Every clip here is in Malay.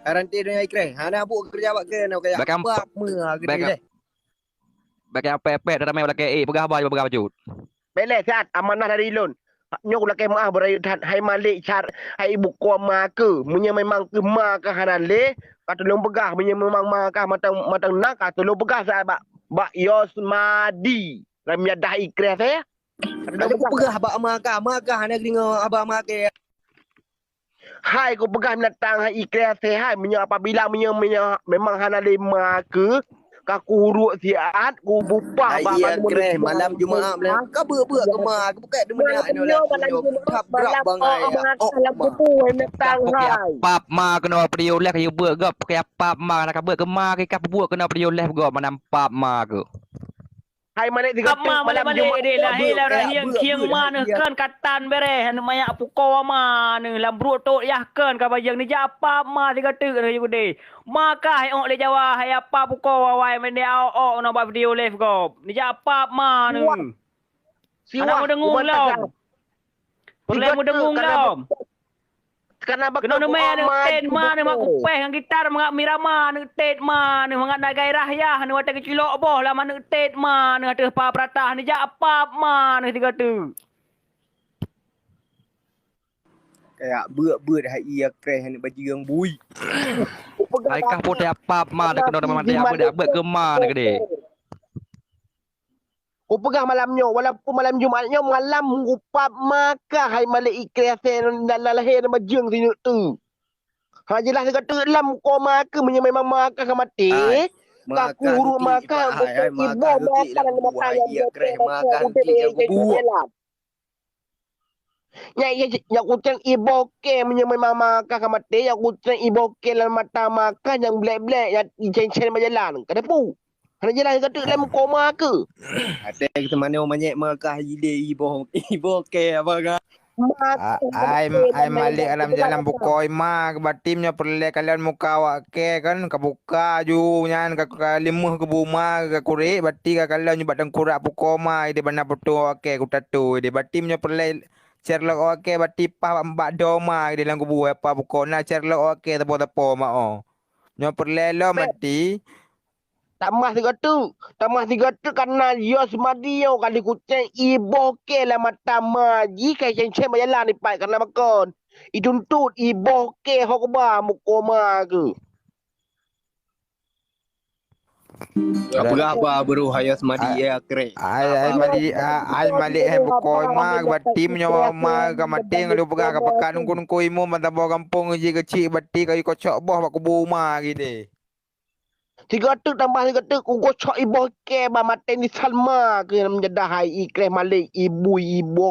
Karantin dengan ikre. Hana buat kerja buat ke nak kayak apa ke dia. Bagi apa ramai laki pegah baju. Bele saat amanah dari Ilun. Nyok laki maaf berayut hai Malik car hai ibu ko ma ke. Munya memang ke ma ke hanan le. Kata long pegah munya memang ma ke matang nak kata long pegah saat bak Yosmadi. Ramya dah ikre saya. Ada pegah bak ma ke hana dengan abah ma ke. Hai ku pegah mendatang hai ikre saya hai munya apabila munya memang hana lima ke kaku huruk siat ku bupah iya kre malam Jumaat malam ka buat ke ma ke bukan demen nak ni lah berat bangai malam kubu mendatang hai pap ma kena priyo leh kayu buat gap pakai pap ma nak buat ke ma ke kap buat kena priyo leh gap mana pap ma ke hai mana tiga malam Jumaat dia lah hei lah yang kiang mana kan katan bereh anu mayak puko ma ni lambrut tok yah kan ka bayang ni ja apa ma tiga tu ni gede maka hai ok le Jawa hai apa puko wai men dia ok nak buat video live go ni ja apa ma ni anak mu dengung lom boleh mu dengung lom karena kena nu me ni ten ma ni mak kupeh dengan gitar mak mirama ni tet ma ni mak nak gairah ya ni wata kecilok boh lah mana tet ma ni ada pa pratah ni ja apa ma ni tiga tu kayak buat hai iya kre ni baju yang bui ai kah pote apa ma dak kena mati apa dak buat ke ma dak gede ku pegah malamnya walaupun malam Jumaatnya malam upap maka hai Malik ikre sen dalam lahir bajung sini tu ha jelas kata lam ko maka memang maka ka mati kaku huruf maka ibu maka dan mata yang kre maka buat ya kucing ibu ke memang maka ka mati ya kucing ibu ke dalam mata maka yang black yang ceng-ceng berjalan kada pu hanya jelas kata dalam koma ke ada kita mana banyak maka hile ibu ke apa kan ai Malik alam jalan bukoi ma batimnya perle kalian muka awak ke kan kabuka ju nyan ka limuh ke buma ke kure bati ka kalian nyoba tengkurak pukoma ide bana betul ke kutatu ide batimnya perle Sherlock oke bati pa mbak doma ide lang kubu apa bukona Sherlock oke tepo ma oh nyo perle lo mati tambah tiga tu karena Yosmadi yo kali kucing ibu ke lah mata maji kai ceng berjalan ni pai karena makon dituntut ibu ke hokba mukoma ke apa baru hayas madi ya kre ai Malik hai bukoi ma batim nyawa ma ka mati ngalu pegah ka pekan kun kuimu mantabo kampung je kecil bati kayu kocok boh bak kubu ma gide tiga tu tambah tiga tu ku gocok ibu ke ba mate ni Salma ke menjadah hai ikre Malik ibu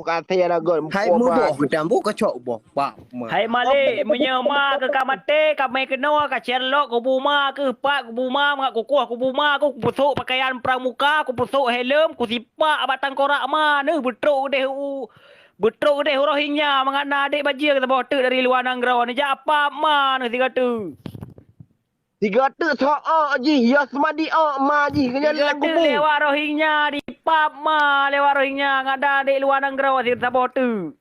kata ya lagon hai mu boh kedambu kocok boh pak hai Malik menyema ke kamate kami kena ka Sherlock ku buma ke pak ku buma mak kukuh ku buma ku pusuk pakaian pramuka ku pusuk helm ku sipak batang korak ma ne betruk deh Rohingya mengana adik bajia kata bawa dari luar Nangrau ni ja apa ma ne tiga tu tiga tu soal ji Yosmadi ma ji kena lagu bu lewat Rohingya di pub ma lewat Rohingya ngada adik luar Nangrau sir sabot tu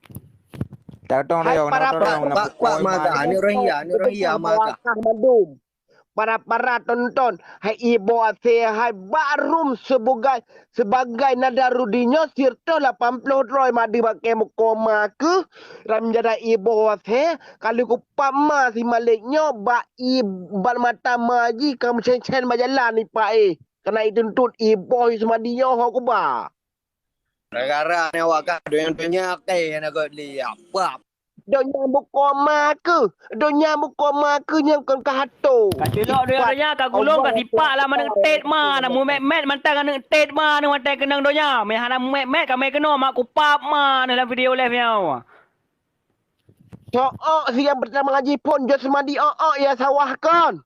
tatong dia pak maka ni Rohingya maka para tonton hai ibu ase hai barum sebagai nadarudinya sirto 80 roy madi pakai mukoma ke ram jada ibu ase kalau ku pama si Maliknya ba ibal mata maji kamu cen berjalan ni pak kena dituntut ibu semadinya ho ku ba negara ni awak ada yang banyak nak lihat apa donya mukoma ke yang kan kahato kacilok donya ka gulung ka sipak lah mana tet ma na mu met mantang na tet ma na mantang kenang donya me hana met ka me kena mak ku pap ma dalam video live nya si yang pertama ngaji pun Josmadi ya sawah kan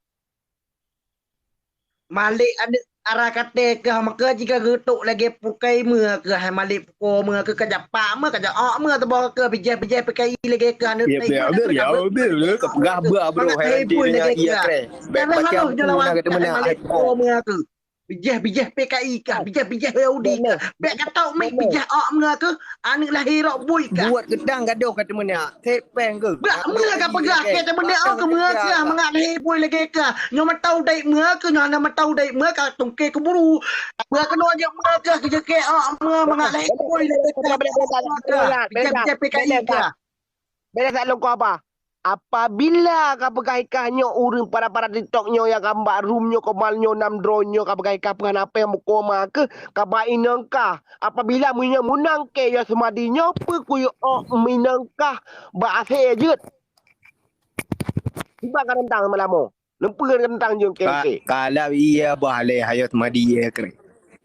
Malik ada arah kata ke maka jika getuk lagi pukai mưa ke hai Malik pukul mưa ke kajapa mưa kajak mưa tu bawa ke bijai pakai lagi ke anu ya betul ke pegah bro hai dia iya kre baca aku nak kata mana Malik pukul mưa ke Bijah PKI kah? Bijah Yahudi kah? Bek kata mek bijah ok menga ke? Anak lahir rok bui kah? Buat gedang gaduh kata mana? Tepeng ke? Bak menga ka pegah ke benda ok ke menga ke? Menga lahir bui lagi ke? Nyo matau dai menga ke? Nyo na matau dai menga ka tungke ke buru. Menga kena je menga ke? Kerja ke ok menga lahir bui lagi ke? Bijah PKI kah? Bela tak long kau apa? Apabila kau pegaikannya urang para TikToknya yang gambar roomnya komalnya nam dronyo kau pegaikan pengan apa yang mukoma ke kau inangkah apabila punya munang ke ya semadinya pe kuyo minangkah bahasa jut tiba kan tentang malamo lemper tentang jong ke Kalau ia boleh hayat madi ya kere.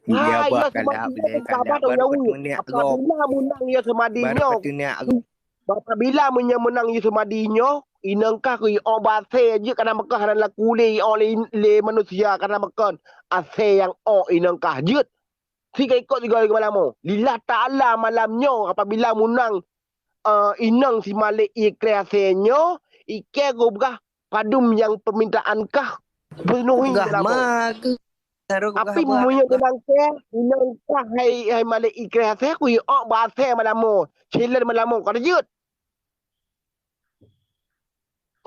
Ia bah kalau boleh kalau baru ketunia rob. apabila munang ya semadinya Baru ketunia apabila punya menang ya semadinya inangkah ku obase je karena mekah dan lakule oleh manusia karena mekah ase yang inangkah je tiga ikut tiga malam lillah taala malamnya apabila munang inang si malik ikreasenyo ike gobgah padum yang permintaan kah penuhi gah malam mak. api punya menang ke inangkah hai malik ikrease ku base malam chilen malam kada je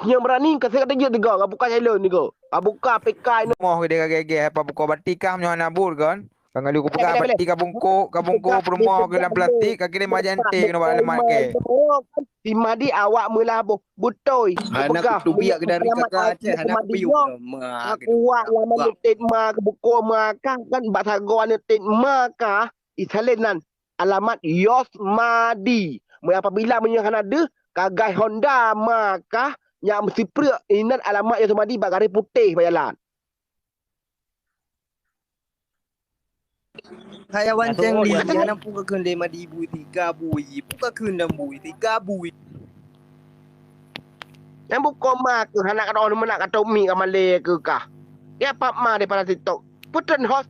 yang berani kasi kata je tiga buka challenge ni ko buka PK ni Moh dia gege apa buku batikam nyo nabur kan. Kangali ko pega Boleh, batik kabungko promo ke dalam plastik kaki dia majante kena buat lemak ke. Si Madi awak mula butoi Anak tu biak ke dari kakak Aceh. Anak piuk ke mak. aku awak lama netet ma ke buku maka kan bahasa goa netet maka isalenan alamat Yos Madi apabila menyahkan ada kagai Honda maka yang mesti pria inat alamat Yos Madi bagari putih bayalan. Hayawan ceng li anak pun ke kun 5,000 3 bui. Pun ke kun 6 bui 3 bui. Yang buku mak ke anak kata orang nak kata umi ke Malay ke kah. Ya pak ma daripada TikTok. Putren host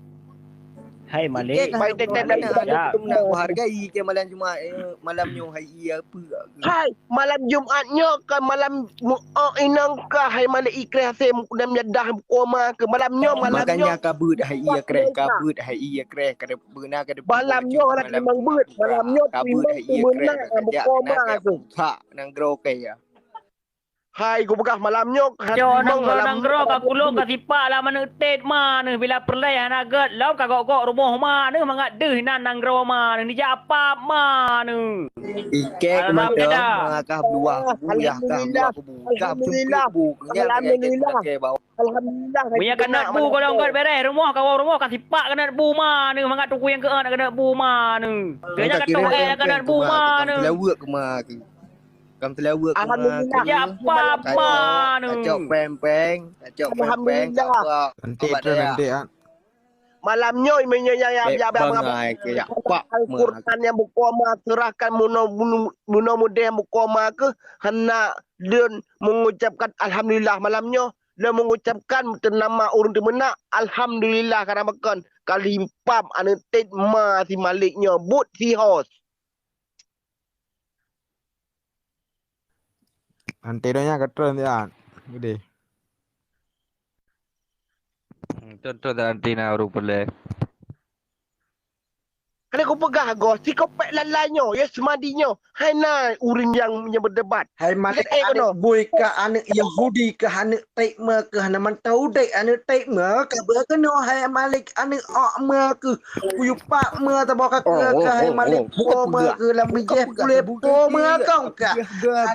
Hai Malik. baik tetap dan Aku nak hargai ke malam Jumaat malamnya hari apa ke. hai malam Jumaatnya ke malam inang ka hai malam ikhlas sem dan menyadah koma ke malamnya Makanya kabut hari kabut hari kada benar kada malamnya orang memang bet malamnya kabut hari benar koma tu tak nang groke ya. hai gua begah malamnya Jo nang gro ka kulo ka sipak lah mana tet mana bila perlai hanagat lau ka gok rumah mana mangat deh nang gro mana ni apa mana. Ike kemana mengakah luah buyah kah Alhamdulillah alhamdulillah Punya kena bu kalau angkat beres rumah rumah ka sipak kena bu mana mangat tuku yang ke nak kena bu mana. Dia kata kena bu mana. Lewat ke mak. Kamu terlalu ke Alhamdulillah. Ya apa mana. Kacau pempeng. Nanti kan. malamnya imenya ya bangai ke pak Al-Quran yang bukoma serahkan muno muda yang bukoma ke hendak dan mengucapkan alhamdulillah malamnya dan mengucapkan nama urun temena alhamdulillah karena makan kali pam anu tet ma si maliknya but si host Nanti doanya ketron ya. Gede. Contoh nanti na uru boleh. Kena kau pegah go si kau pek lalanyo ya semadinya hai na urun yang berdebat Hai malik anak bui ke anak Yahudi ke anak taikma ke anak mantau dek anak taikma ke berkena hai malik anak okma ke kuyu pak ma ta bawa ke hai malik poma ke lam bijeh pule poma kau ke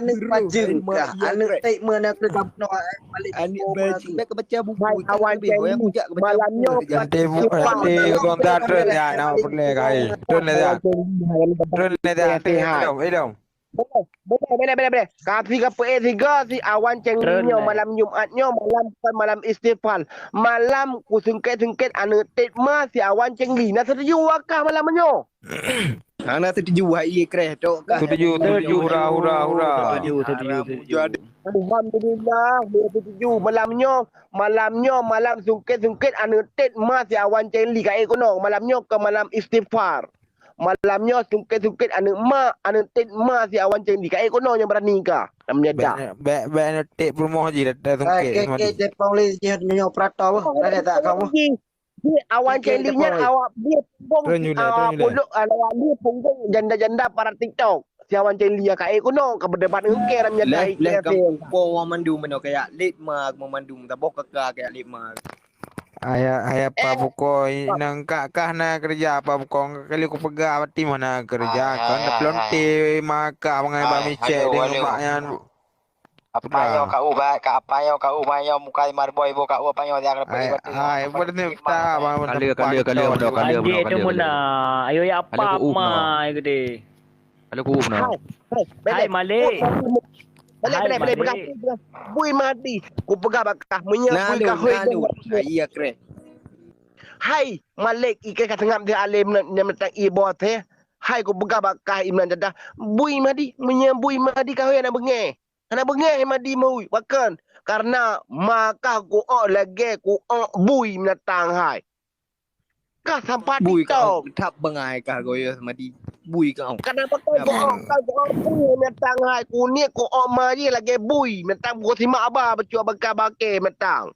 anak pajeng ke anak taikma nak ke no hai malik anik poma baca baca buku awan yang malamnya Nanti kontak tren ya nak boleh kai. Tren ya. Tren ya. Idom. Benar. Kasi ka PE3 si awan cengnya malam Jumatnya malam istighfar. Malam ku sengket anu tetma si awan cengli. Nah setuju wakah malamnya. Anak setuju hai kreh tok kah. Setuju hura. Alhamdulillah dia setuju malamnya malam sengket anu tetma si awan cengli ka ekono. Malamnya ke malam istighfar. Malamnya sungkit anu tet ma si awan cengli ka ekono yang berani ka nam nyada Tek rumah je dah sungkit. ke je poli je nyo prato ada tak kamu Dia awan celinya awak dia punggung Tunjuk lah, awak tunjuk lah. puluk awak dia punggung janda-janda para TikTok. Si awan celia kat kuno ke berdebat ngke ram nyadai Leh ke. kampung mandu meno kayak lit mak memandum tabok kakak kayak lit mak. Ayah apa pukoi nang kah na kerja apa pukong kali ku pegah pati mana kerja kan dah pelonti maka mengai ba mi cek dengan maknya Apa yo kau ba ka apa yo kau ba yo mukai marboy bo kau apa yo dia akan pergi batu. ai buat ni ta ba Kali Adik tu muna. Ayo ya apa Kali ku ma gede. Kalau ku Hai. no. Hai Malik. Balik. Bui mati. Ku pegah bakah menyebui kah Nalu. Iya kre. Hai Malik ikan kat tengah dia alim yang mentang ibo teh. Hai ku pegah bakah imnan jadah. Bui madi menyebui madi kah nak bengeh. Anak bengeh madi mau bahkan karena maka ku lagi ku bui menatang hai. Kah sampai Bui kau TikTok. tap bengai kah goyo sama di bui kau. Kenapa kau bui mentang hai ku ni ku mari lagi bui mentang ku simak aba bercua bakar bakar mentang.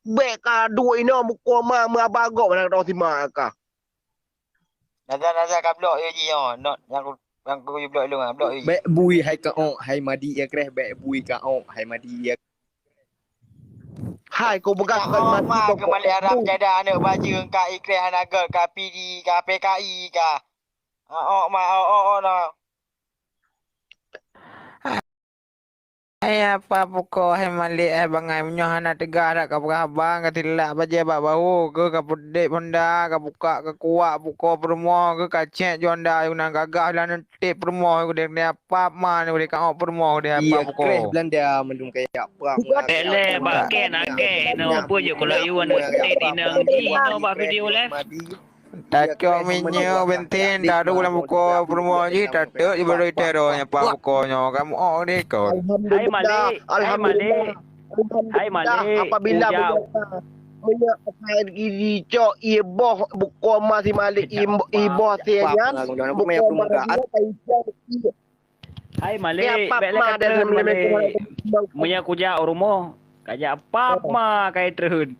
Bek ka dua ino muko ma abago mana kau simak ka. Nada ka blok yo ji yo. Not yang ku blok lu blok yo. Be bui hai kau hai madi ya kre be bui kau hai madi ya. Hai ku begas kau Ma mati ke balik Arab jadah anak baju ka ikre hanaga ka PD ka PKI ka. No. apa pukoi malik bangai menyoh na tegah dak ka abang ka tilak baje ba bau ke ka pedek ponda ka buka ka kuak buka permo ke ka cek jonda nang gagah lan tip permo ku dek apa ma ni ka permo dia Iya apa kre pukoi Belanda mendung kayak apa. Ele ba ke na ke no pu je kalau you wan state inang ji no ba video left. tak cok minyo bentin dah ada ulang buku permo ji tak tek ibarat tero nya pa bukonyo kamu ni kau Hai Malik. Hai Malik. Apabila Jauh. menyaksikan diri cok iboh buku masih Malik iboh tianya. Hai Malik. Bela kata Malik. Munya kuja rumo. Kaja apa ma kai terhun.